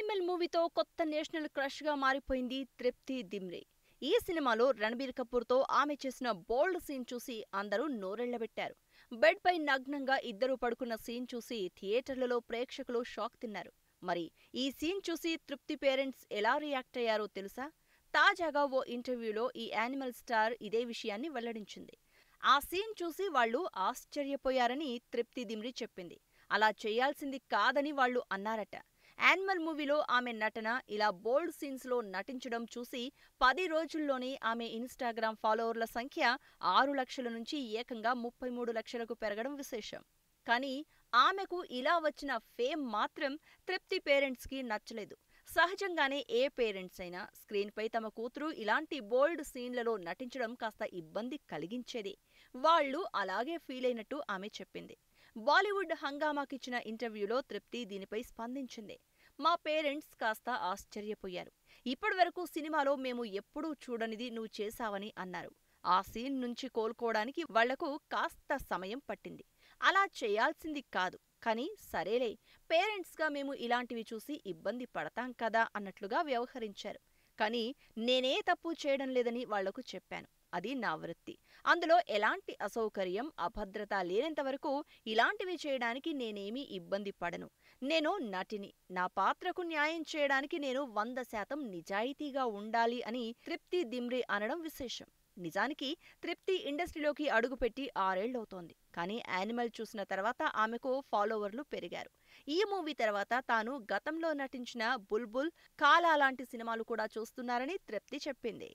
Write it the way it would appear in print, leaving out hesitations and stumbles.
Animal మూవీతో కొత్త national క్రష్గా మారిపోయింది తృప్తి దిమ్రే. ఈ సినిమాలో రణబీర్ కపూర్తో ఆమె చేసిన బోల్డ్ సీన్ చూసి అందరూ నోరెళ్లబెట్టారు. బెడ్ పై నగ్నంగా ఇద్దరు పడుకున్న సీన్ చూసి థియేటర్లలో ప్రేక్షకులు షాక్ తిన్నారు. మరి ఈ సీన్ చూసి తృప్తి పేరెంట్స్ ఎలా రియాక్ట్ అయ్యారో తెలుసా? తాజాగా ఓ ఇంటర్వ్యూలో ఈ యానిమల్ స్టార్ ఇదే విషయాన్ని వెల్లడించింది. ఆ సీన్ చూసి వాళ్ళు ఆశ్చర్యపోయారని తృప్తి దిమ్రి చెప్పింది. అలా చేయాల్సింది కాదని వాళ్ళు అన్నారట. యానిమల్ మూవీలో ఆమె నటన, ఇలా బోల్డ్ సీన్స్ లో నటించడం చూసి 10 రోజుల్లోనే ఆమె ఇన్‌స్టాగ్రామ్ ఫాలోవర్ల సంఖ్య 6 లక్షల నుంచి ఏకంగా 33 లక్షలకు పెరగడం విశేషం. కానీ ఆమెకు ఇలా వచ్చిన ఫేమ్ మాత్రం తృప్తి పేరెంట్స్ కి నచ్చలేదు. సహజంగానే ఏ పేరెంట్స్ అయినా స్క్రీన్ పై తమ కూతురు ఇలాంటి బోల్డ్ సీన్లలో నటించడం కాస్త ఇబ్బంది కలిగించేదే. వాళ్ళు అలాగే ఫీల్ అయినట్టు ఆమె చెప్పింది. బాలీవుడ్ హంగామాకిచ్చిన ఇంటర్వ్యూలో తృప్తి దీనిపై స్పందించింది. మా పేరెంట్స్ కాస్త ఆశ్చర్యపోయారు. ఇప్పటివరకు సినిమాలో మేము ఎప్పుడూ చూడనిది నువ్వు చేశావని అన్నారు. ఆ సీన్ నుంచి కోలుకోవడానికి వాళ్లకు కాస్త సమయం పట్టింది. అలా చేయాల్సింది కాదు, కానీ సరేలే, పేరెంట్స్గా మేము ఇలాంటివి చూసి ఇబ్బంది పడతాం కదా అన్నట్లుగా వ్యవహరించారు. కానీ నేనే తప్పు చేయడం లేదని వాళ్లకు చెప్పాను. అది నా వృత్తి. అందులో ఎలాంటి అసౌకర్యం, అభద్రత లేనంత వరకు ఇలాంటివి చేయడానికి నేనేమీ ఇబ్బంది పడను. నేను నటిని. నా పాత్రకు న్యాయం చేయడానికి నేను 100% నిజాయితీగా ఉండాలి అని తృప్తి దిమ్రి అనడం విశేషం. నిజానికి తృప్తి ఇండస్ట్రీలోకి అడుగుపెట్టి 6 ఏళ్లవుతోంది. కానీ యానిమల్ చూసిన తర్వాత ఆమెకు ఫాలోవర్లు పెరిగారు. ఈ మూవీ తర్వాత తాను గతంలో నటించిన బుల్బుల్, కాలా లాంటి సినిమాలు కూడా చూస్తున్నారని తృప్తి చెప్పింది.